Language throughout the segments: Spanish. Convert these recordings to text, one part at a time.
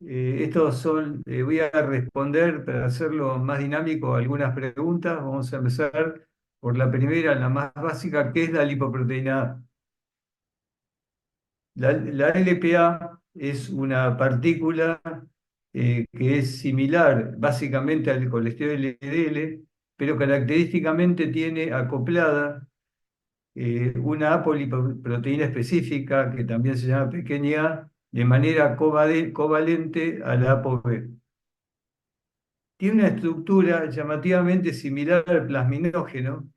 Voy a responder para hacerlo más dinámico algunas preguntas. Vamos a empezar por la primera, la más básica, ¿qué es la lipoproteína A? La LPA es una partícula que es similar básicamente al colesterol LDL, pero característicamente tiene acoplada una apolipoproteína específica, que también se llama pequeña a, de manera covalente a la ApoB. Tiene una estructura llamativamente similar al plasminógeno,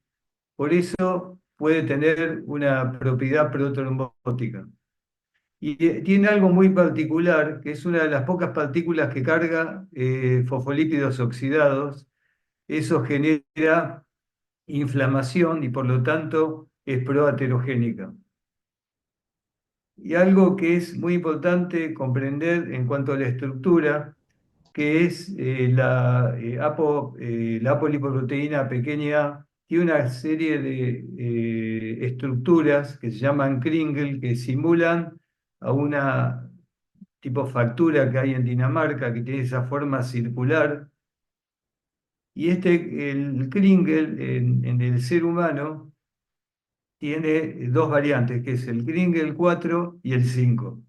por eso puede tener una propiedad protrombótica. Y tiene algo muy particular, que es una de las pocas partículas que carga fosfolípidos oxidados. Eso genera inflamación y por lo tanto es proaterogénica. Y algo que es muy importante comprender en cuanto a la estructura, que es la apolipoproteína pequeña a, tiene una serie de estructuras que se llaman Kringle, que simulan a una tipo factura que hay en Dinamarca, que tiene esa forma circular. Y el Kringle en el ser humano tiene dos variantes, que es el Kringle 4 y el 5.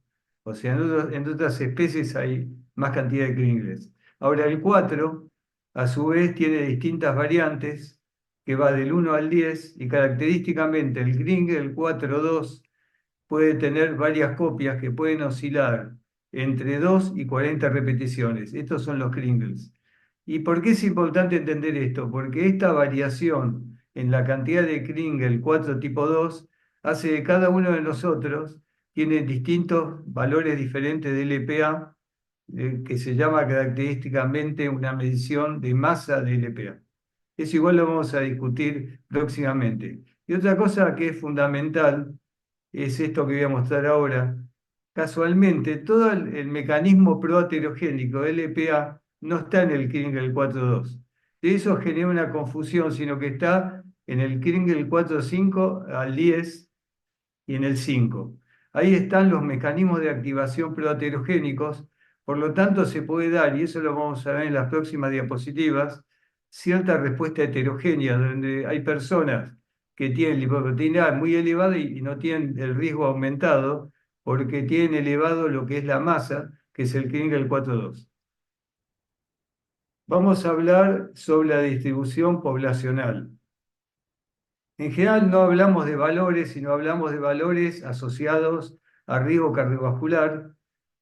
O sea, en otras especies hay más cantidad de Kringles. Ahora, el 4, a su vez, tiene distintas variantes, que va del 1 al 10, y característicamente el Kringle 4.2 puede tener varias copias que pueden oscilar entre 2 y 40 repeticiones. Estos son los Kringles. ¿Y por qué es importante entender esto? Porque esta variación en la cantidad de Kringle 4 tipo 2 hace que cada uno de nosotros tiene distintos valores diferentes de LPA, que se llama característicamente una medición de masa de LPA. Eso igual lo vamos a discutir próximamente. Y otra cosa que es fundamental es esto que voy a mostrar ahora. Casualmente, todo el mecanismo proaterogénico LPA no está en el Kringle 4.2. De eso genera una confusión, sino que está en el Kringle 4.5 al 10 y en el 5. Ahí están los mecanismos de activación proaterogénicos, por lo tanto se puede dar, y eso lo vamos a ver en las próximas diapositivas, cierta respuesta heterogénea, donde hay personas que tienen lipoproteína A muy elevada y no tienen el riesgo aumentado porque tienen elevado lo que es la masa, que es el Kringle 4.2. Vamos a hablar sobre la distribución poblacional. En general no hablamos de valores, sino hablamos de valores asociados a riesgo cardiovascular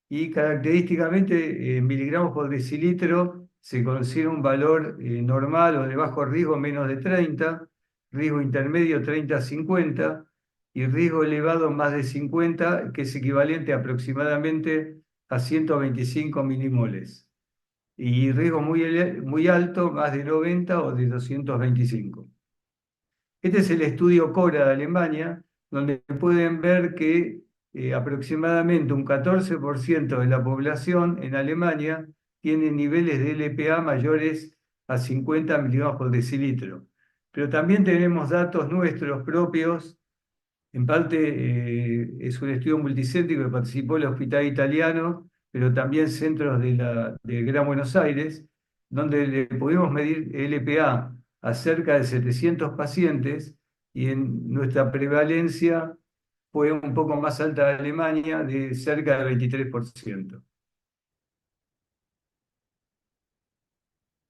y característicamente en miligramos por decilitro se considera un valor normal o de bajo riesgo menos de 30, riesgo intermedio 30 a 50 y riesgo elevado más de 50, que es equivalente aproximadamente a 125 milimoles. Y riesgo muy alto, más de 90 o de 225. Este es el estudio CORA de Alemania, donde pueden ver que aproximadamente un 14% de la población en Alemania tiene niveles de LPA mayores a 50 miligramos por decilitro. Pero también tenemos datos nuestros propios. En parte es un estudio multicéntrico que participó el Hospital Italiano, pero también centros de Gran Buenos Aires, donde le pudimos medir LPA a cerca de 700 pacientes y en nuestra prevalencia fue un poco más alta de Alemania, de cerca del 23%.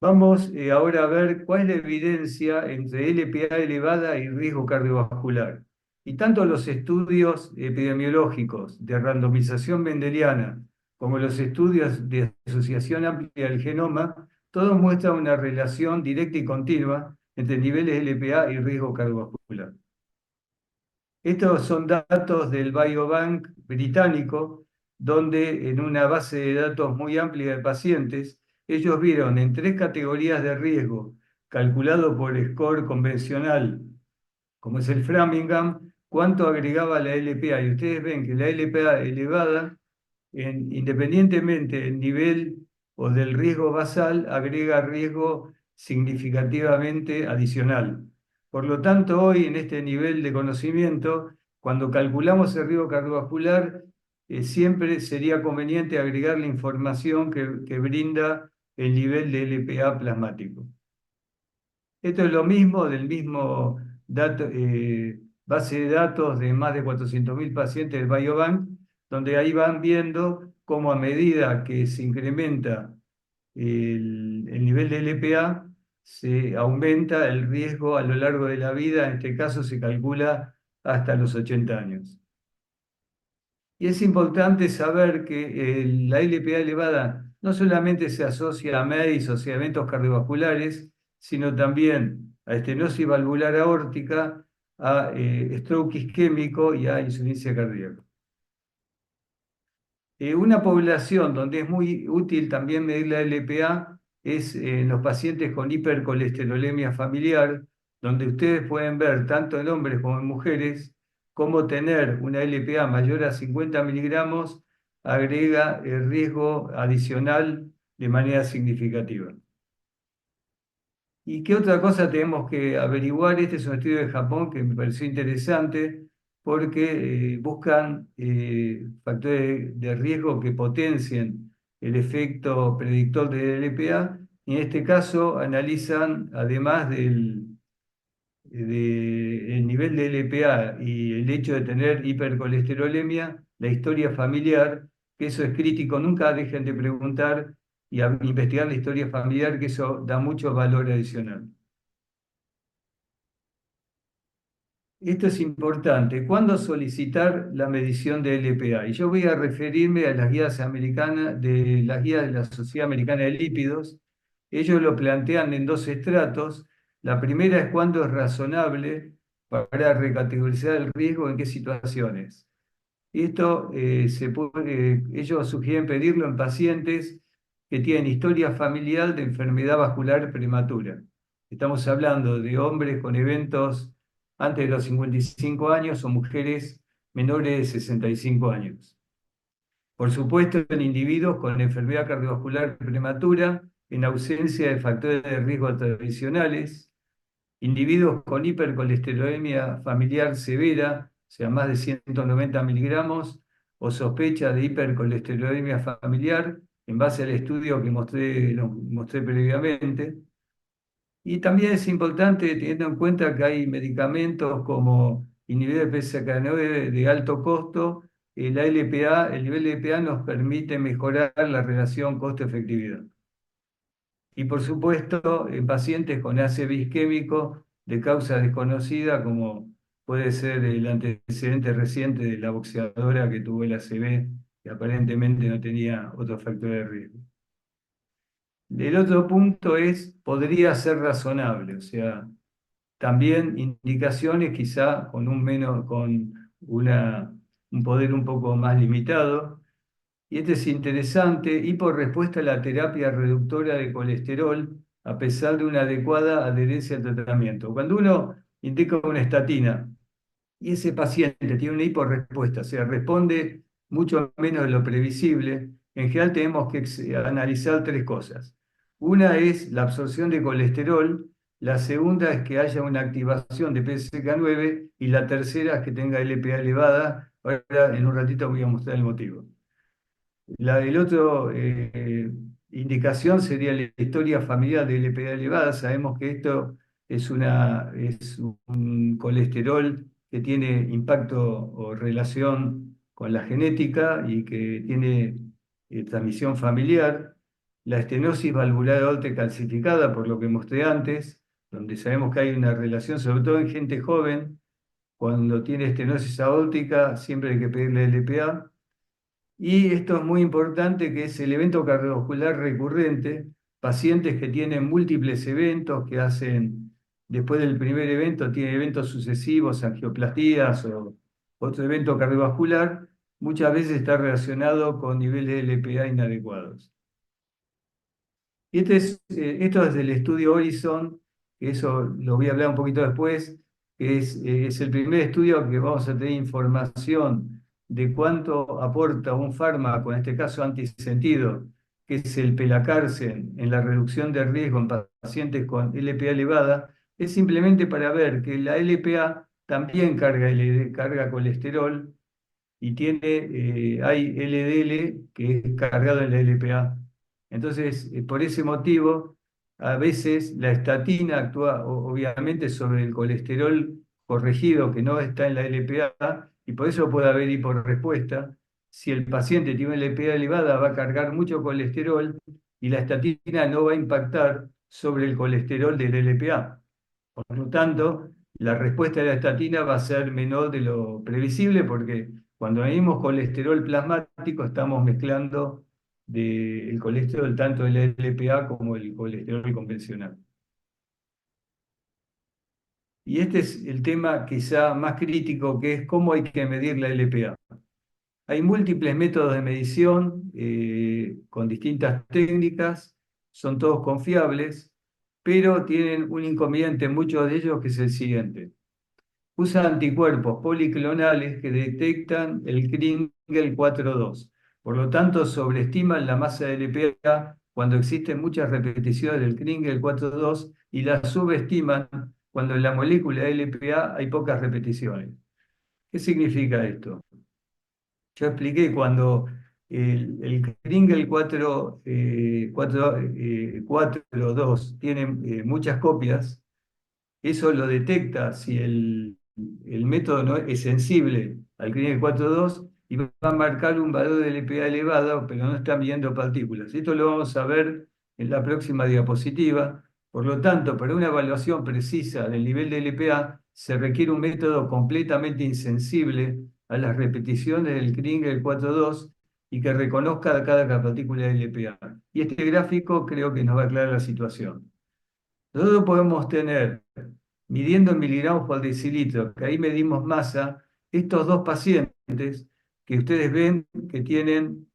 Vamos ahora a ver cuál es la evidencia entre LPA elevada y riesgo cardiovascular. Y tanto los estudios epidemiológicos de randomización mendeliana como los estudios de asociación amplia del genoma, todos muestran una relación directa y continua entre niveles de LPA y riesgo cardiovascular. Estos son datos del Biobank británico, donde en una base de datos muy amplia de pacientes, ellos vieron en tres categorías de riesgo, calculado por score convencional, como es el Framingham, cuánto agregaba la LPA. Y ustedes ven que la LPA elevada, independientemente del nivel o del riesgo basal, agrega riesgo significativamente adicional. Por lo tanto, hoy en este nivel de conocimiento, cuando calculamos el riesgo cardiovascular, siempre sería conveniente agregar la información que brinda el nivel de LPA plasmático. Esto es lo mismo del mismo base de datos de más de 400.000 pacientes del Biobank, donde ahí van viendo cómo a medida que se incrementa el nivel de LPA, se aumenta el riesgo a lo largo de la vida, en este caso se calcula hasta los 80 años. Y es importante saber que la LPA elevada no solamente se asocia a MACE, o sea, eventos cardiovasculares, sino también a estenosis valvular aórtica, a stroke isquémico y a insuficiencia cardíaca. Una población donde es muy útil también medir la LPA es en los pacientes con hipercolesterolemia familiar, donde ustedes pueden ver tanto en hombres como en mujeres cómo tener una LPA mayor a 50 miligramos agrega el riesgo adicional de manera significativa. ¿Y qué otra cosa tenemos que averiguar? Este es un estudio de Japón que me pareció interesante porque buscan factores de riesgo que potencien el efecto predictor del LPA y en este caso analizan, además del nivel de LPA y el hecho de tener hipercolesterolemia, la historia familiar, que eso es crítico, nunca dejen de preguntar y investigar la historia familiar, que eso da mucho valor adicional. Esto es importante. ¿Cuándo solicitar la medición de LPA? Y yo voy a referirme a las guías americanas, de las guías de la Sociedad Americana de Lípidos. Ellos lo plantean en dos estratos. La primera es cuándo es razonable para recategorizar el riesgo, en qué situaciones. Esto ellos sugieren pedirlo en pacientes que tienen historia familiar de enfermedad vascular prematura. Estamos hablando de hombres con eventos antes de los 55 años o mujeres menores de 65 años. Por supuesto, en individuos con enfermedad cardiovascular prematura, en ausencia de factores de riesgo tradicionales, individuos con hipercolesterolemia familiar severa, o sea, más de 190 miligramos, o sospecha de hipercolesterolemia familiar, en base al estudio que mostré previamente. Y también es importante, teniendo en cuenta que hay medicamentos como inhibidores de PCSK9 de alto costo, la LPA, el nivel de LPA nos permite mejorar la relación costo-efectividad. Y por supuesto, en pacientes con ACV isquémico de causa desconocida, como puede ser el antecedente reciente de la boxeadora que tuvo el ACV, que aparentemente no tenía otro factor de riesgo. El otro punto es, podría ser razonable, o sea, también indicaciones quizá con un poder un poco más limitado. Y este es interesante, y por respuesta a la terapia reductora de colesterol, a pesar de una adecuada adherencia al tratamiento. Cuando uno indica una estatina y ese paciente tiene una hiporrespuesta, o sea, responde mucho menos de lo previsible, en general tenemos que analizar tres cosas. Una es la absorción de colesterol, la segunda es que haya una activación de PCSK9 y la tercera es que tenga LPA elevada. Ahora en un ratito voy a mostrar el motivo. El otro indicación sería la historia familiar de LPA elevada. Sabemos que esto es un colesterol que tiene impacto o relación con la genética y que tiene transmisión familiar. La estenosis valvular aórtica calcificada, por lo que mostré antes, donde sabemos que hay una relación, sobre todo en gente joven, cuando tiene estenosis aórtica, siempre hay que pedirle LPA. Y esto es muy importante, que es el evento cardiovascular recurrente, pacientes que tienen múltiples eventos, que hacen, después del primer evento, tienen eventos sucesivos, angioplastías o otro evento cardiovascular, muchas veces está relacionado con niveles de LPA inadecuados. Y esto es del estudio Horizon, que eso lo voy a hablar un poquito después, que es el primer estudio que vamos a tener información de cuánto aporta un fármaco, en este caso antisentido, que es el pelacarsen, en la reducción de riesgo en pacientes con LPA elevada, es simplemente para ver que la LPA también carga colesterol y hay LDL que es cargado en la LPA. Entonces, por ese motivo, a veces la estatina actúa obviamente sobre el colesterol corregido que no está en la LPA y por eso puede haber hiporrespuesta. Si el paciente tiene una LPA elevada, va a cargar mucho colesterol y la estatina no va a impactar sobre el colesterol del LPA. Por lo tanto, la respuesta de la estatina va a ser menor de lo previsible porque cuando medimos colesterol plasmático estamos mezclando el colesterol tanto el LPA como el colesterol convencional. Y este es el tema quizá más crítico, que es cómo hay que medir la LPA. Hay múltiples métodos de medición con distintas técnicas, son todos confiables, pero tienen un inconveniente, muchos de ellos, que es el siguiente. Usa anticuerpos policlonales que detectan el Kringle 4.2. Por lo tanto, sobreestiman la masa de LPA cuando existen muchas repeticiones del Kringle 4.2 y la subestiman cuando en la molécula de LPA hay pocas repeticiones. ¿Qué significa esto? Yo expliqué cuando el Kringle 4.2 tiene muchas copias, eso lo detecta si el método no es sensible al CRINE 4.2 y va a marcar un valor de LPA elevado, pero no está midiendo partículas. Esto lo vamos a ver en la próxima diapositiva. Por lo tanto, para una evaluación precisa del nivel de LPA se requiere un método completamente insensible a las repeticiones del Kringle 4.2 y que reconozca cada partícula de LPA. Y este gráfico creo que nos va a aclarar la situación. Nosotros podemos tener, midiendo en miligramos por decilitro, que ahí medimos masa, estos dos pacientes que ustedes ven que tienen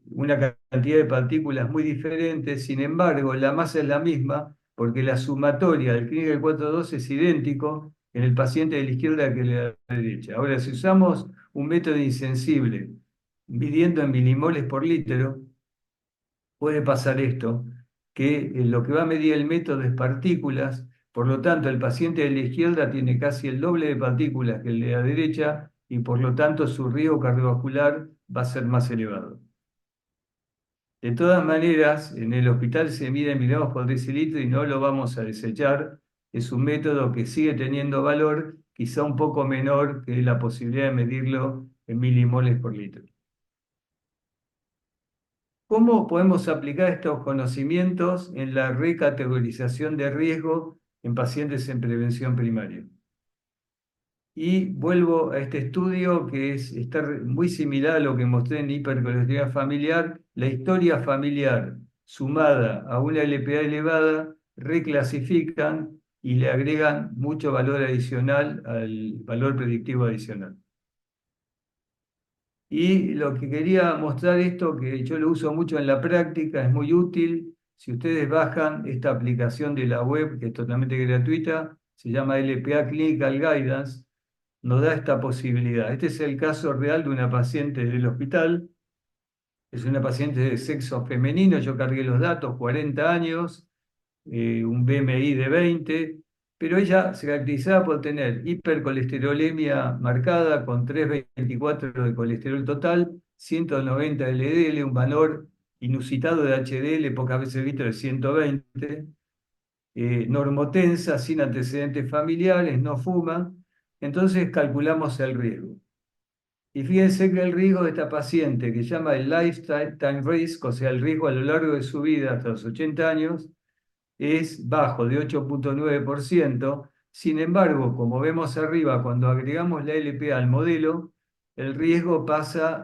una cantidad de partículas muy diferentes, sin embargo, la masa es la misma porque la sumatoria del Kringle 4.2 es idéntico en el paciente de la izquierda que el de la derecha. Ahora, si usamos un método insensible, midiendo en milimoles por litro, puede pasar esto, que lo que va a medir el método es partículas, por lo tanto el paciente de la izquierda tiene casi el doble de partículas que el de la derecha y por lo tanto su riesgo cardiovascular va a ser más elevado. De todas maneras, en el hospital se mide en miligramos por decilitro y no lo vamos a desechar. Es un método que sigue teniendo valor, quizá un poco menor que la posibilidad de medirlo en milimoles por litro. ¿Cómo podemos aplicar estos conocimientos en la recategorización de riesgo en pacientes en prevención primaria? Y vuelvo a este estudio que está muy similar a lo que mostré en hipercolesterolemia familiar. La historia familiar sumada a una LPA elevada reclasifican y le agregan mucho valor adicional al valor predictivo adicional. Y lo que quería mostrar esto, que yo lo uso mucho en la práctica, es muy útil. Si ustedes bajan esta aplicación de la web, que es totalmente gratuita, se llama LPA Clinical Guidance, nos da esta posibilidad. Este es el caso real de una paciente del hospital. Es una paciente de sexo femenino, yo cargué los datos, 40 años, un BMI de 20, pero ella se caracterizaba por tener hipercolesterolemia marcada con 3,24 de colesterol total, 190 LDL, un valor inusitado de HDL, pocas veces visto de 120, normotensa, sin antecedentes familiares, no fuma, entonces calculamos el riesgo. Y fíjense que el riesgo de esta paciente, que se llama el lifetime risk, o sea, el riesgo a lo largo de su vida hasta los 80 años, es bajo de 8,9%. Sin embargo, como vemos arriba, cuando agregamos la LPA al modelo, el riesgo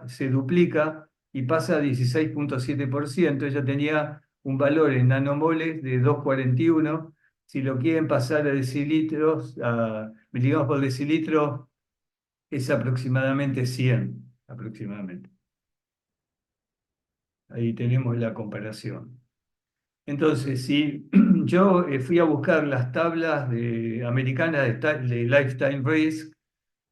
se duplica y pasa a 16,7%. Ella tenía un valor en nanomoles de 2,41. Si lo quieren pasar a decilitros, a miligramos por decilitro, es aproximadamente 100, aproximadamente. Ahí tenemos la comparación. Entonces, si yo fui a buscar las tablas americanas de Lifetime Risk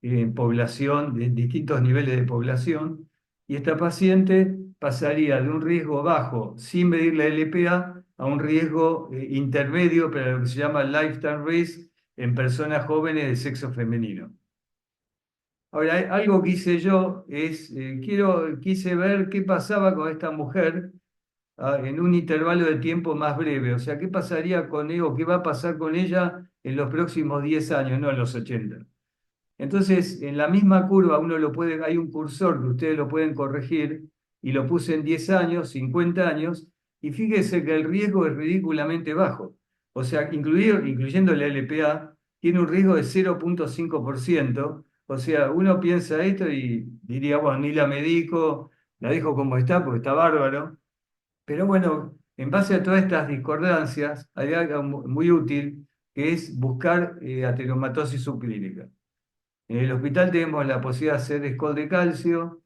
en población, de distintos niveles de población, y esta paciente pasaría de un riesgo bajo sin medir la LPA a un riesgo intermedio para lo que se llama Lifetime Risk en personas jóvenes de sexo femenino. Ahora, algo que hice yo es, quise ver qué pasaba con esta mujer en un intervalo de tiempo más breve. O sea, qué pasaría con ella o qué va a pasar con ella en los próximos 10 años, no en los 80. Entonces, en la misma curva uno lo puede, hay un cursor que ustedes lo pueden corregir y lo puse en 10 años, 50 años, y fíjese que el riesgo es ridículamente bajo. O sea, incluyendo la LPA, tiene un riesgo de 0,5%. O sea, uno piensa esto y diría, bueno, ni la medico, la dejo como está porque está bárbaro. Pero bueno, en base a todas estas discordancias, hay algo muy útil que es buscar ateromatosis subclínica. En el hospital tenemos la posibilidad de hacer escol de calcio.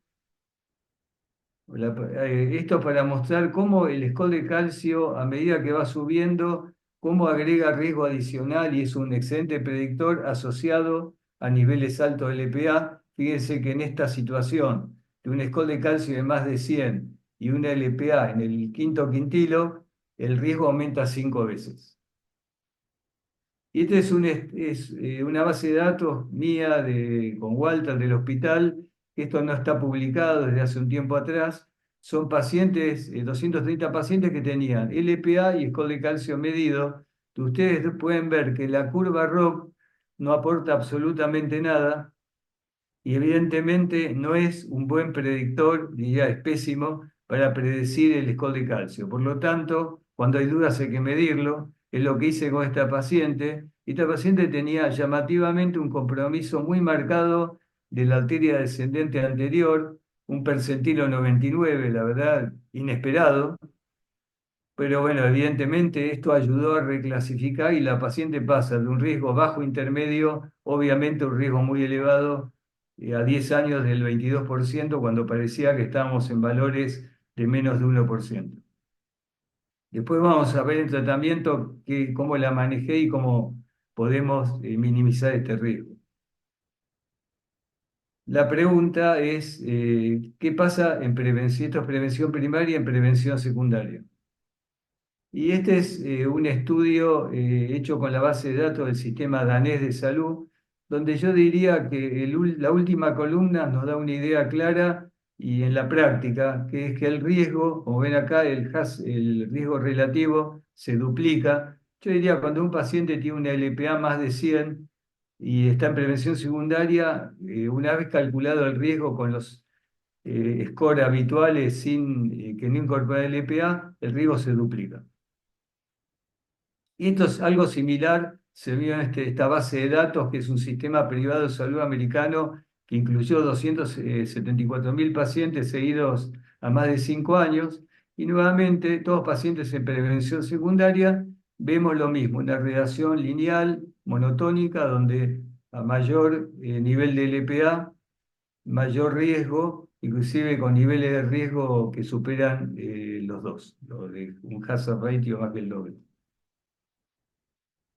Esto para mostrar cómo el escol de calcio, a medida que va subiendo, cómo agrega riesgo adicional y es un excelente predictor asociado a niveles altos de LPA. Fíjense que en esta situación de un escol de calcio de más de 100 y una LPA en el quinto quintilo, el riesgo aumenta 5 veces. Y esta es una base de datos mía con Walter del hospital. Esto no está publicado desde hace un tiempo atrás. Son pacientes, 230 pacientes que tenían LPA y escol de calcio medido. Ustedes pueden ver que la curva ROC no aporta absolutamente nada y evidentemente no es un buen predictor, diría es pésimo, para predecir el score de calcio. Por lo tanto, cuando hay dudas hay que medirlo. Es lo que hice con esta paciente. Esta paciente tenía llamativamente un compromiso muy marcado de la arteria descendente anterior, un percentilo 99, la verdad, inesperado. Pero bueno, evidentemente esto ayudó a reclasificar y la paciente pasa de un riesgo bajo intermedio, obviamente un riesgo muy elevado, a 10 años del 22%, cuando parecía que estábamos en valores de menos de 1%. Después vamos a ver el tratamiento, cómo la manejé y cómo podemos minimizar este riesgo. La pregunta es, ¿qué pasa en prevención? Esto es prevención primaria y en prevención secundaria. Y este es un estudio hecho con la base de datos del sistema danés de salud, donde yo diría que la última columna nos da una idea clara y en la práctica, que es que el riesgo, como ven acá, el riesgo relativo se duplica. Yo diría cuando un paciente tiene una LPA más de 100 y está en prevención secundaria, una vez calculado el riesgo con los score habituales sin que no incorpore LPA, el riesgo se duplica. Y esto es algo similar, se vio en esta base de datos, que es un sistema privado de salud americano que incluyó 274.000 pacientes seguidos a más de 5 años. Y nuevamente, todos pacientes en prevención secundaria, vemos lo mismo, una relación lineal, monotónica, donde a mayor nivel de LPA, mayor riesgo, inclusive con niveles de riesgo que superan los dos, lo de un hazard ratio más que el doble.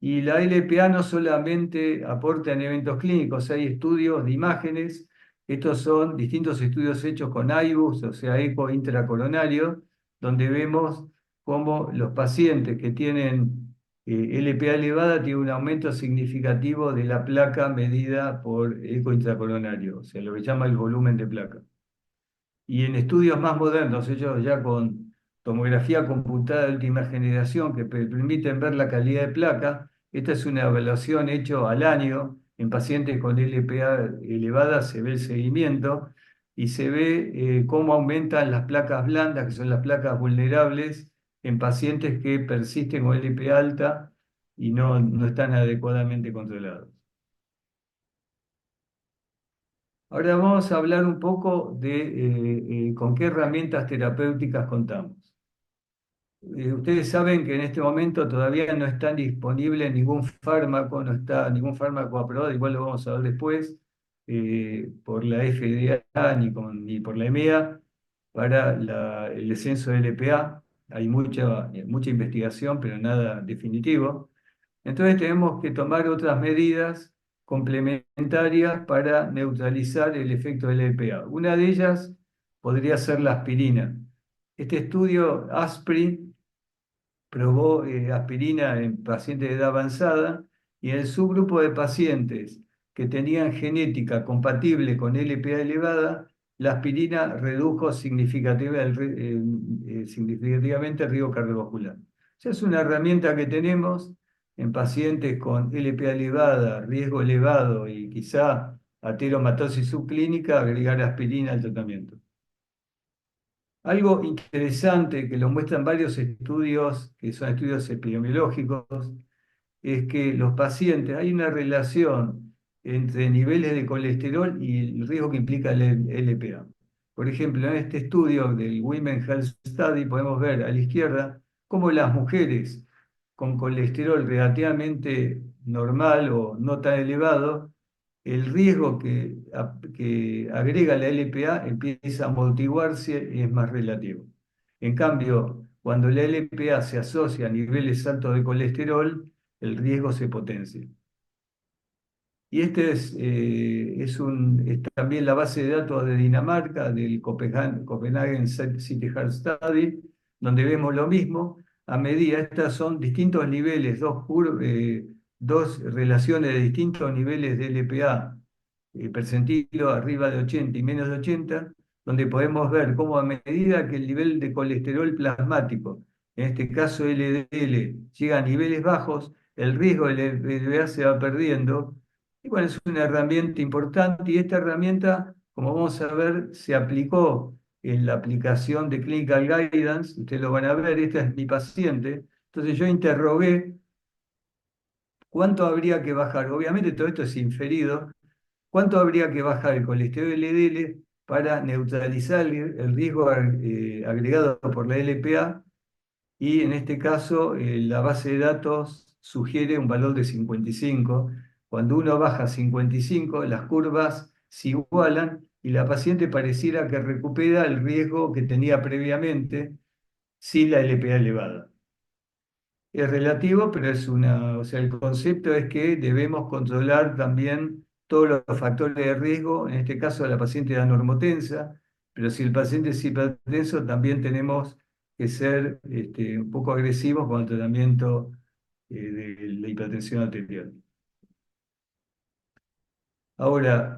Y la LPA no solamente aporta en eventos clínicos, hay estudios de imágenes, estos son distintos estudios hechos con IBUS, o sea, eco intracoronario, donde vemos cómo los pacientes que tienen LPA elevada tienen un aumento significativo de la placa medida por eco intracoronario, o sea, lo que llama el volumen de placa. Y en estudios más modernos, hechos ya con tomografía computada de última generación, que permiten ver la calidad de placa, esta es una evaluación hecha al año en pacientes con LPA elevada, se ve el seguimiento y se ve cómo aumentan las placas blandas, que son las placas vulnerables, en pacientes que persisten con LPA alta y no están adecuadamente controlados. Ahora vamos a hablar un poco de con qué herramientas terapéuticas contamos. Ustedes saben que en este momento todavía no está disponible ningún fármaco, no está ningún fármaco aprobado, igual lo vamos a ver después, por la FDA ni por la EMEA para el descenso del LPA. Hay mucha investigación, pero nada definitivo. Entonces tenemos que tomar otras medidas complementarias para neutralizar el efecto del EPA. Una de ellas podría ser la aspirina. Este estudio, ASPRI, probó aspirina en pacientes de edad avanzada y en el subgrupo de pacientes que tenían genética compatible con LPA elevada, la aspirina redujo significativamente el riesgo cardiovascular. O sea, es una herramienta que tenemos en pacientes con LPA elevada, riesgo elevado y quizá ateromatosis subclínica, agregar aspirina al tratamiento. Algo interesante que lo muestran varios estudios, que son estudios epidemiológicos, es que los pacientes, hay una relación entre niveles de colesterol y el riesgo que implica el LPA. Por ejemplo, en este estudio del Women Health Study podemos ver a la izquierda cómo las mujeres con colesterol relativamente normal o no tan elevado, el riesgo que agrega la LPA empieza a amortiguarse y es más relativo. En cambio, cuando la LPA se asocia a niveles altos de colesterol, el riesgo se potencia. Y este es también la base de datos de Dinamarca, del Copenhagen City Heart Study, donde vemos lo mismo. A medida, estas son distintos niveles, dos relaciones de distintos niveles de LPA, percentilo arriba de 80 y menos de 80, donde podemos ver cómo a medida que el nivel de colesterol plasmático, en este caso LDL, llega a niveles bajos, el riesgo del LPA se va perdiendo. Y bueno, es una herramienta importante y esta herramienta, como vamos a ver, se aplicó en la aplicación de Clinical Guidance. Ustedes lo van a ver, esta es mi paciente. Entonces yo interrogué cuánto habría que bajar. Obviamente todo esto es inferido. ¿Cuánto habría que bajar el colesterol LDL para neutralizar el riesgo agregado por la LPA? Y en este caso, la base de datos sugiere un valor de 55. Cuando uno baja 55, las curvas se igualan y la paciente pareciera que recupera el riesgo que tenía previamente sin la LPA elevada. Es relativo, pero o sea, el concepto es que debemos controlar también todos los factores de riesgo, en este caso la paciente da normotensa, pero si el paciente es hipertenso, también tenemos que ser un poco agresivos con el tratamiento de la hipertensión arterial. Ahora,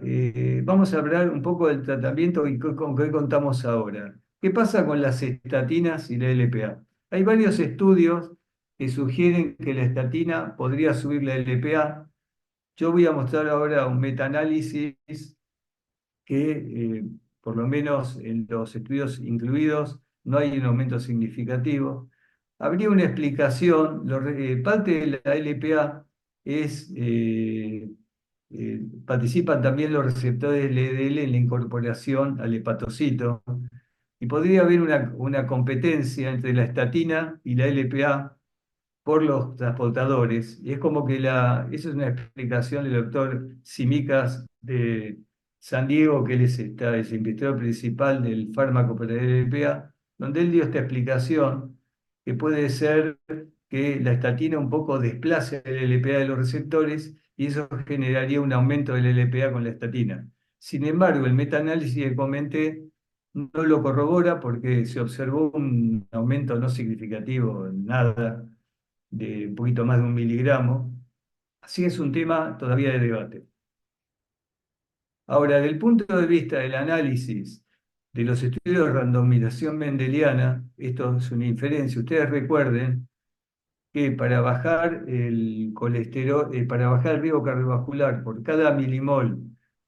vamos a hablar un poco del tratamiento y con qué contamos ahora. ¿Qué pasa con las estatinas y la LPA? Hay varios estudios que sugieren que la estatina podría subir la LPA. Yo voy a mostrar ahora un metaanálisis que, por lo menos en los estudios incluidos, no hay un aumento significativo. Habría una explicación, parte de la LPA es, participan también los receptores LDL en la incorporación al hepatocito, y podría haber una competencia entre la estatina y la LPA por los transportadores. Y es como que esa es una explicación del doctor Simicas de San Diego, que él es el investigador principal del fármaco para el LPA, donde él dio esta explicación que puede ser que la estatina un poco desplace el LPA de los receptores y eso generaría un aumento del LPA con la estatina. Sin embargo, el metaanálisis que comenté no lo corrobora porque se observó un aumento no significativo, nada, de un poquito más de 1 miligramo. Así es un tema todavía de debate. Ahora, desde el punto de vista del análisis de los estudios de randomización mendeliana, esto es una inferencia. Ustedes recuerden que para bajar el colesterol, para bajar el riesgo cardiovascular por cada milimol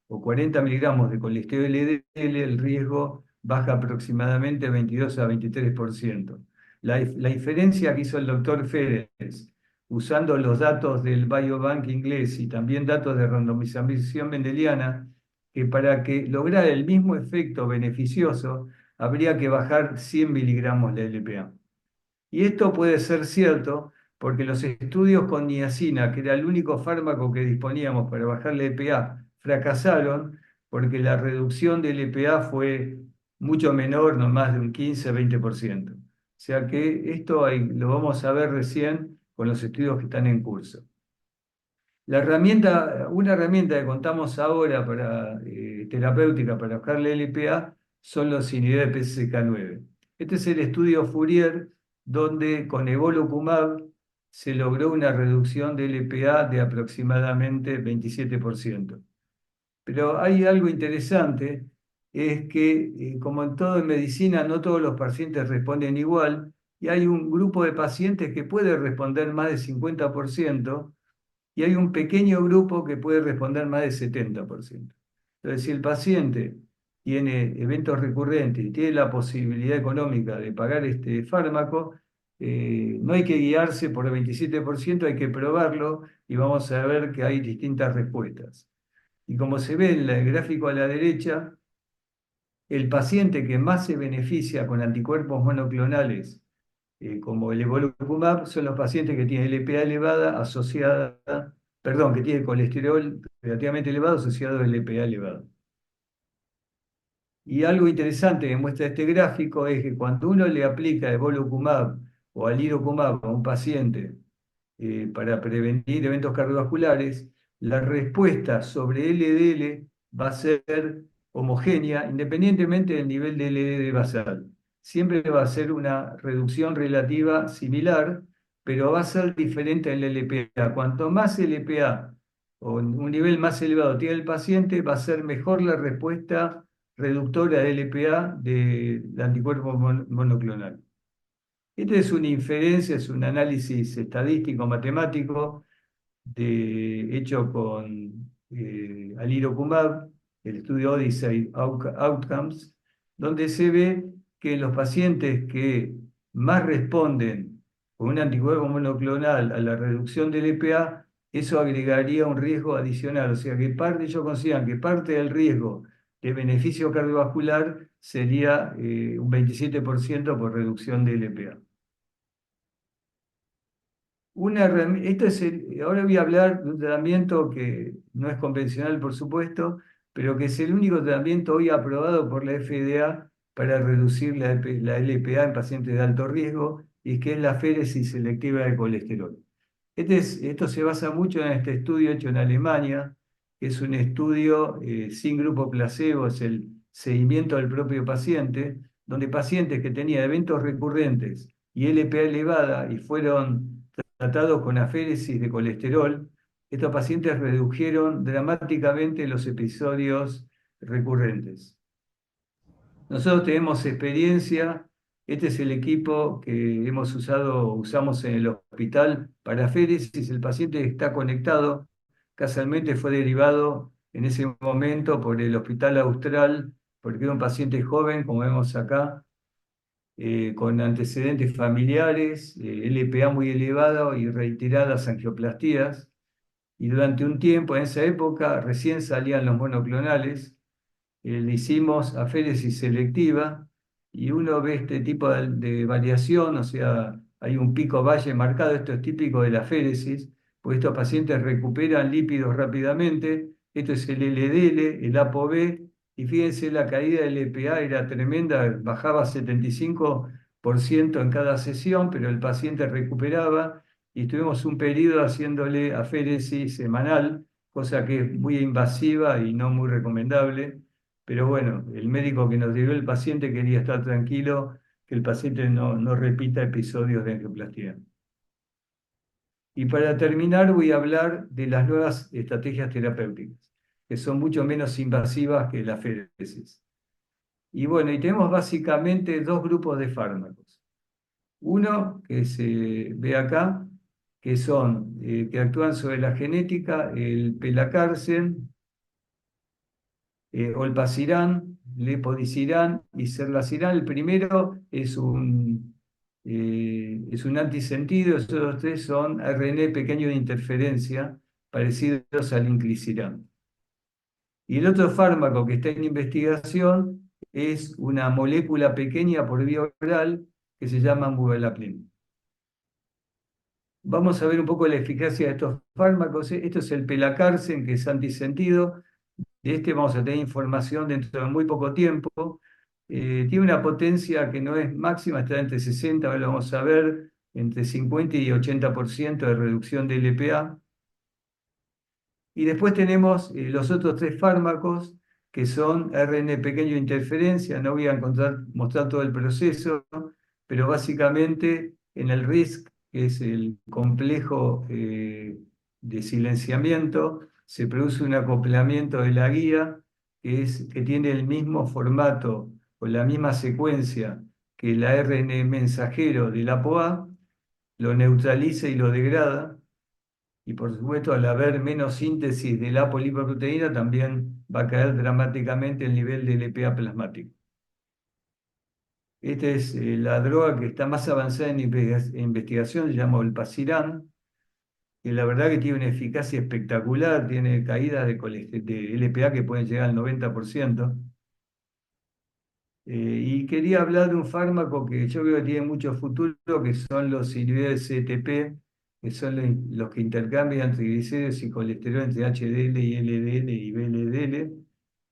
o 40 miligramos de colesterol LDL, el riesgo baja aproximadamente 22 a 23%. La diferencia que hizo el doctor Férez, usando los datos del Biobank inglés y también datos de randomización mendeliana, que para que lograr el mismo efecto beneficioso, habría que bajar 100 miligramos la LPA. Y esto puede ser cierto porque los estudios con niacina, que era el único fármaco que disponíamos para bajar la EPA, fracasaron porque la reducción del EPA fue mucho menor, no más de un 15-20%. O sea que esto lo vamos a ver recién con los estudios que están en curso. Una herramienta que contamos ahora terapéutica para bajar la LPA son los inhibidores de PCSK9. Este es el estudio Fourier donde con evolocumab se logró una reducción de LPA de aproximadamente 27%. Pero hay algo interesante, es que como en todo en medicina, no todos los pacientes responden igual, y hay un grupo de pacientes que puede responder más del 50%, y hay un pequeño grupo que puede responder más del 70%. Entonces, si el paciente tiene eventos recurrentes y tiene la posibilidad económica de pagar este fármaco, no hay que guiarse por el 27%, hay que probarlo y vamos a ver que hay distintas respuestas. Y como se ve en el gráfico a la derecha, el paciente que más se beneficia con anticuerpos monoclonales, como el evolocumab, son los pacientes que tienen LPA elevada asociada, perdón, que tienen colesterol relativamente elevado asociado a LPA elevado. Y algo interesante que muestra este gráfico es que cuando uno le aplica evolocumab o alirocumab a un paciente para prevenir eventos cardiovasculares, la respuesta sobre LDL va a ser homogénea independientemente del nivel de LDL basal. Siempre va a ser una reducción relativa similar, pero va a ser diferente en el LPA. Cuanto más LPA o un nivel más elevado tiene el paciente, va a ser mejor la respuesta reductora de LPA del anticuerpo monoclonal. Esta es una inferencia, es un análisis estadístico, matemático, hecho con alirocumab, el estudio Odyssey Outcomes, donde se ve que los pacientes que más responden con un anticuerpo monoclonal a la reducción del EPA, eso agregaría un riesgo adicional. O sea que ellos consideran que parte del riesgo de beneficio cardiovascular sería un 27% por reducción del EPA. Ahora voy a hablar de un tratamiento que no es convencional, por supuesto, pero que es el único tratamiento hoy aprobado por la FDA para reducir la LPA en pacientes de alto riesgo, y que es la féresis selectiva de colesterol. Esto se basa mucho en este estudio hecho en Alemania, que es un estudio sin grupo placebo, es el seguimiento del propio paciente, donde pacientes que tenían eventos recurrentes y LPA elevada y fueron tratados con aféresis de colesterol, estos pacientes redujeron dramáticamente los episodios recurrentes. Nosotros tenemos experiencia, este es el equipo que usamos en el hospital para aféresis, el paciente está conectado, casualmente fue derivado en ese momento por el Hospital Austral, porque era un paciente joven, como vemos acá, con antecedentes familiares, LPA muy elevado y reiteradas angioplastías. Y durante un tiempo, en esa época, recién salían los monoclonales, le hicimos aféresis selectiva y uno ve este tipo de variación, o sea, hay un pico-valle marcado, esto es típico de la aféresis, porque estos pacientes recuperan lípidos rápidamente, esto es el LDL, el ApoB, y fíjense, la caída del EPA era tremenda, bajaba 75% en cada sesión, pero el paciente recuperaba, y estuvimos un periodo haciéndole aféresis semanal, cosa que es muy invasiva y no muy recomendable. Pero bueno, el médico que nos dio el paciente quería estar tranquilo que el paciente no repita episodios de angioplastía. Y para terminar voy a hablar de las nuevas estrategias terapéuticas, que son mucho menos invasivas que la féresis. Y bueno, y tenemos básicamente dos grupos de fármacos. Uno que se ve acá, que actúan sobre la genética, el pelacarsen, olpasiran, lepodisiran y serlasiran. El primero es un antisentido, esos dos tres son RNA pequeño de interferencia, parecidos al inclisiran. Y el otro fármaco que está en investigación es una molécula pequeña por vía oral que se llama muvelaplin. Vamos a ver un poco la eficacia de estos fármacos. Esto es el pelacarsen, que es antisentido. De este vamos a tener información dentro de muy poco tiempo. Tiene una potencia que no es máxima, está entre 60, ahora lo vamos a ver, entre 50 y 80% de reducción de LPA. Y después tenemos los otros tres fármacos, que son RNA pequeño de interferencia. No voy a mostrar todo el proceso, pero básicamente en el RISC que es el complejo de silenciamiento, se produce un acoplamiento de la guía que tiene el mismo formato o la misma secuencia que el ARN mensajero del ApoA, lo neutraliza y lo degrada, y por supuesto al haber menos síntesis de la apolipoproteína también va a caer dramáticamente el nivel de LPA plasmático. Esta es la droga que está más avanzada en investigación, se llama Olpasiran, que la verdad que tiene una eficacia espectacular, tiene caídas de LPA que pueden llegar al 90%. Y quería hablar de un fármaco que yo creo que tiene mucho futuro, que son los inhibidores CETP, que son los que intercambian triglicéridos y colesterol entre HDL y LDL y VLDL,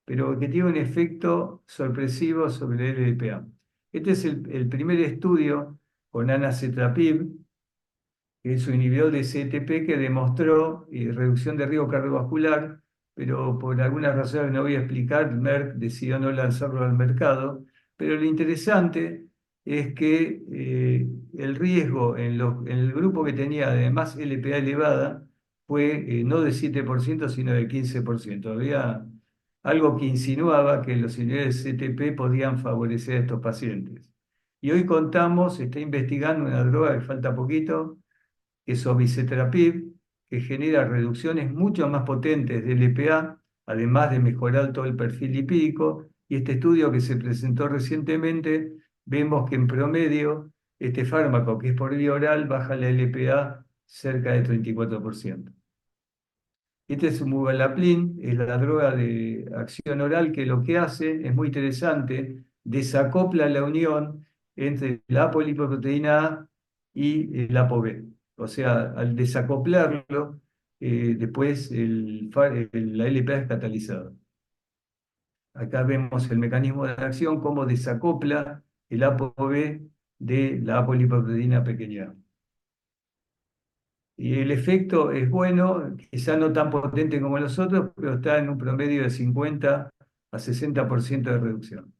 pero que tiene un efecto sorpresivo sobre el LPA. Este es el primer estudio con anacetrapib, que es un inhibidor de CETP que demostró reducción de riesgo cardiovascular, pero por algunas razones que no voy a explicar, Merck decidió no lanzarlo al mercado. Pero lo interesante es que el riesgo en el grupo que tenía además LPA elevada fue no de 7%, sino de 15%. Había algo que insinuaba que los inhibidores de CETP podían favorecer a estos pacientes. Y hoy contamos, se está investigando una droga que falta poquito, que es obicetrapib, que genera reducciones mucho más potentes de LPA, además de mejorar todo el perfil lipídico. Y este estudio que se presentó recientemente, vemos que en promedio este fármaco, que es por vía oral, baja la LPA cerca de 34%. Este es un Muvalaplin, es la droga de acción oral que lo que hace es muy interesante, desacopla la unión entre la apolipoproteína A y el ApoB. O sea, al desacoplarlo, después la LPA es catalizada. Acá vemos el mecanismo de acción, cómo desacopla el ApoB de la apolipoproteína pequeña. Y el efecto es bueno, quizá no tan potente como los otros, pero está en un promedio de 50 a 60% de reducción.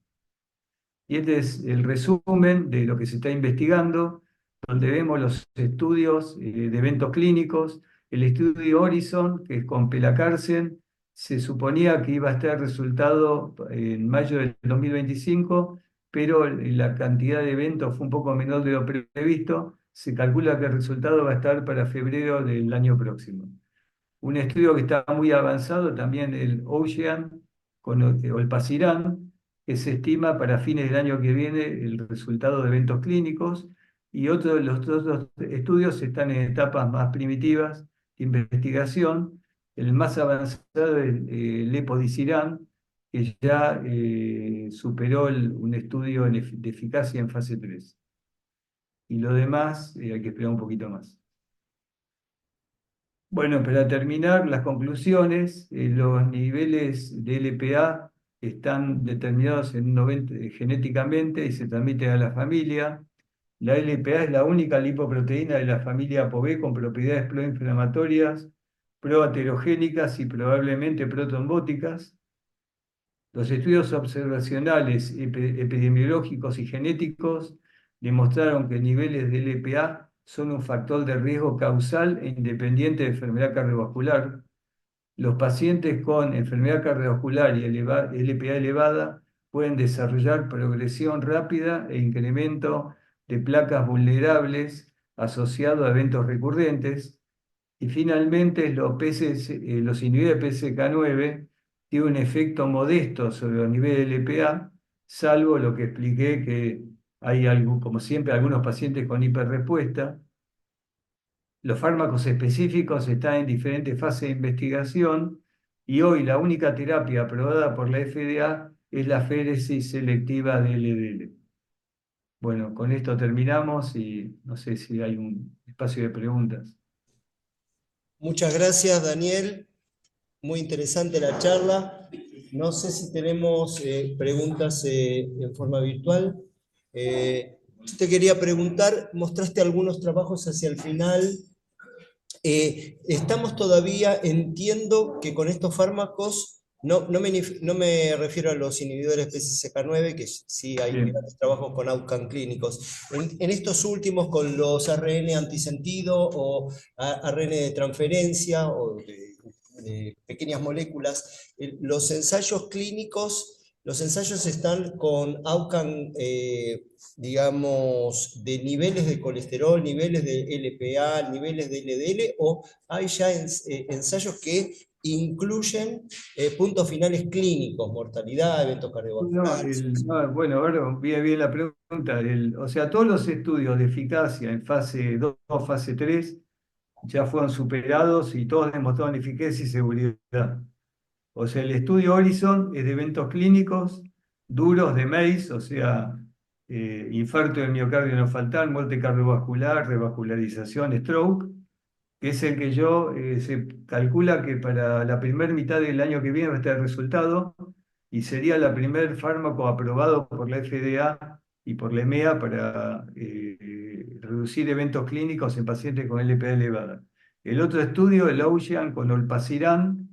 Y este es el resumen de lo que se está investigando, donde vemos los estudios de eventos clínicos. El estudio Horizon, que es con pelacarsen, se suponía que iba a estar resultado en mayo del 2025, pero la cantidad de eventos fue un poco menor de lo previsto. Se calcula que el resultado va a estar para febrero del año próximo. Un estudio que está muy avanzado, también el Ocean, con Olpasiran, que se estima para fines del año que viene el resultado de eventos clínicos, y los otros estudios están en etapas más primitivas de investigación. El más avanzado es el Lepodisiran, que ya superó un estudio de eficacia en fase 3. Y lo demás hay que esperar un poquito más. Bueno, para terminar, las conclusiones, los niveles de LPA están determinados genéticamente y se transmiten a la familia. La LPA es la única lipoproteína de la familia ApoB con propiedades proinflamatorias, proaterogénicas y probablemente protrombóticas. Los estudios observacionales, epidemiológicos y genéticos demostraron que niveles de LPA son un factor de riesgo causal e independiente de enfermedad cardiovascular. Los pacientes con enfermedad cardiovascular y LPA elevada pueden desarrollar progresión rápida e incremento de placas vulnerables asociado a eventos recurrentes. Y finalmente, los inhibidores de PCSK9 tienen un efecto modesto sobre los niveles de LPA, salvo lo que expliqué, que hay algo, como siempre, algunos pacientes con hiperrespuesta. Los fármacos específicos están en diferentes fases de investigación y hoy la única terapia aprobada por la FDA es la féresis selectiva de LDL. Bueno, con esto terminamos y no sé si hay un espacio de preguntas. Muchas gracias, Daniel. Muy interesante la charla. No sé si tenemos preguntas en forma virtual. Yo te quería preguntar, mostraste algunos trabajos hacia el final. Estamos todavía, entiendo que con estos fármacos no me refiero a los inhibidores PCSK9, que sí hay Bien. grandes trabajos con outcome clínicos. En estos últimos, con los ARN antisentido o ARN de transferencia o de pequeñas moléculas, los ensayos están con outcome, digamos, de niveles de colesterol, niveles de LPA, niveles de LDL, o hay ya ensayos que incluyen puntos finales clínicos, mortalidad, eventos No, cardiovasculares. no, bueno, ahora vi bien la pregunta. O sea, todos los estudios de eficacia en fase 2, fase 3, ya fueron superados y todos demostraron eficacia y seguridad. O sea, el estudio Horizon es de eventos clínicos duros de MACE, o sea, infarto de miocardio no fatal, muerte cardiovascular, revascularización, stroke, que es el que se calcula que para la primera mitad del año que viene va a estar el resultado y sería el primer fármaco aprobado por la FDA y por la EMEA para reducir eventos clínicos en pacientes con LPA elevada. El otro estudio, el Ocean con olpasiran,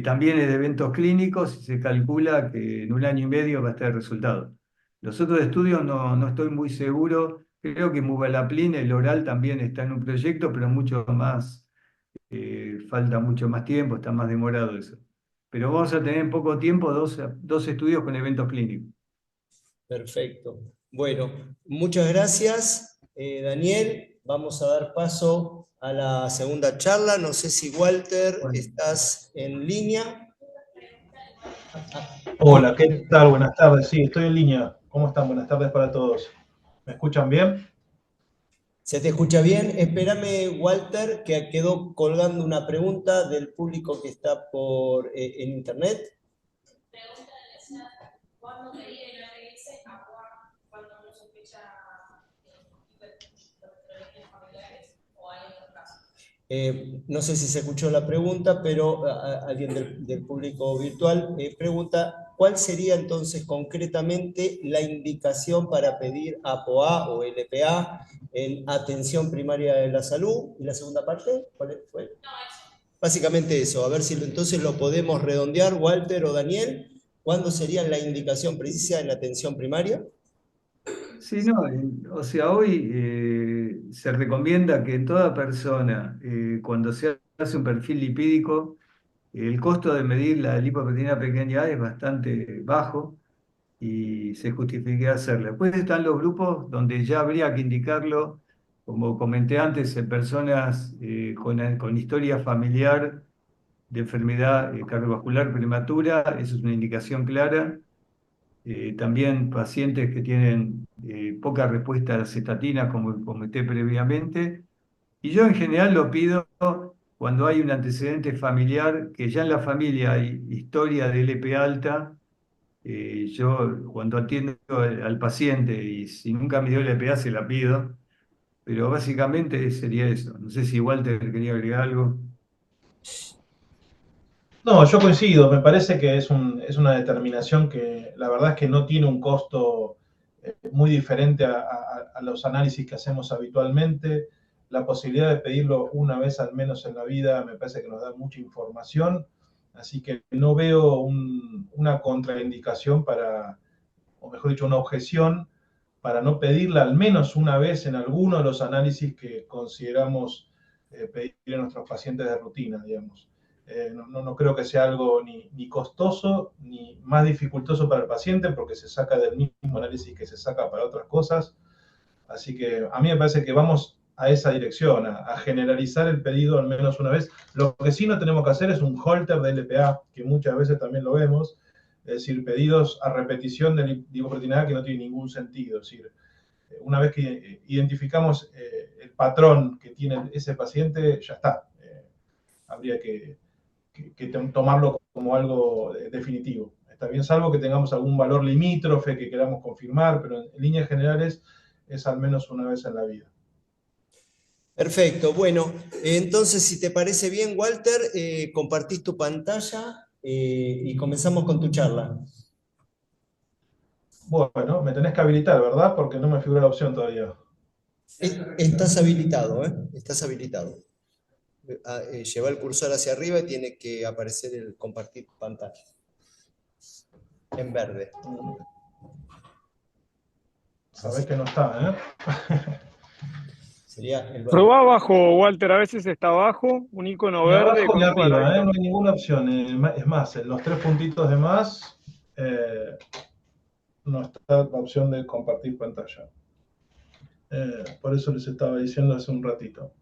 también es de eventos clínicos y se calcula que en un año y medio va a estar el resultado. Los otros estudios no estoy muy seguro. Creo que Muvalaplin, el oral, también está en un proyecto, pero mucho más, falta mucho más tiempo, está más demorado eso. Pero vamos a tener en poco tiempo dos estudios con eventos clínicos. Perfecto. Bueno, muchas gracias, Daniel. Vamos a dar paso a la segunda charla. No sé si Walter, Bueno, estás en línea. Hola, ¿qué tal? Buenas tardes. Sí, estoy en línea. ¿Cómo están? Buenas tardes para todos. ¿Me escuchan bien? ¿Se te escucha bien? Espérame, Walter, que quedó colgando una pregunta del público que está en internet. ¿Cuándo debería irse a cuando uno sospecha hipertrofia familiares o hay otros casos? No sé si se escuchó la pregunta, pero alguien del público virtual pregunta, ¿cuál sería entonces concretamente la indicación para pedir APOA o LPA en atención primaria de la salud? ¿Y la segunda parte? ¿Cuál fue? No, eso. Básicamente eso, a ver si entonces lo podemos redondear, Walter o Daniel. ¿Cuándo sería la indicación precisa en la atención primaria? sí, no, o sea, hoy se recomienda que en toda persona, cuando se hace un perfil lipídico, el costo de medir la lipoproteína pequeña A es bastante bajo y se justifica hacerlo. Después están los grupos donde ya habría que indicarlo, como comenté antes, en personas con historia familiar de enfermedad cardiovascular prematura, eso es una indicación clara. También pacientes que tienen poca respuesta a las estatinas, como comenté previamente. Y yo en general lo pido cuando hay un antecedente familiar, que ya en la familia hay historia de LP alta. Yo cuando atiendo al paciente y si nunca me dio LPA se la pido, pero básicamente sería eso. No sé si Walter quería agregar algo. No, yo coincido. Me parece que es una determinación que la verdad es que no tiene un costo muy diferente a los análisis que hacemos habitualmente. La posibilidad de pedirlo una vez al menos en la vida me parece que nos da mucha información. Así que no veo una contraindicación para, o mejor dicho, una objeción para no pedirla al menos una vez en alguno de los análisis que consideramos pedir a nuestros pacientes de rutina, digamos. No creo que sea algo ni costoso ni más dificultoso para el paciente porque se saca del mismo análisis que se saca para otras cosas. Así que a mí me parece que vamos a esa dirección, a generalizar el pedido al menos una vez. Lo que sí no tenemos que hacer es un holter de LPA, que muchas veces también lo vemos, es decir, pedidos a repetición de lipoproteinada que no tiene ningún sentido. Es decir, una vez que identificamos el patrón que tiene ese paciente, ya está. Habría que tomarlo como algo definitivo. Está bien, salvo que tengamos algún valor limítrofe que queramos confirmar, pero en líneas generales es al menos una vez en la vida. Perfecto, bueno, entonces si te parece bien, Walter, compartís tu pantalla y comenzamos con tu charla. Bueno, me tenés que habilitar, ¿verdad? Porque no me figura la opción todavía. Estás habilitado, ¿eh? Estás habilitado. Lleva el cursor hacia arriba y tiene que aparecer el compartir pantalla. en verde. Sabés que no está, ¿eh? Sería el verde. Probá abajo, Walter, a veces está abajo, un icono Y verde abajo con y un arriba, cuadradito. no hay ninguna opción. Es más, en los 3 puntitos de más no está la opción de compartir pantalla. Por eso les estaba diciendo hace un ratito.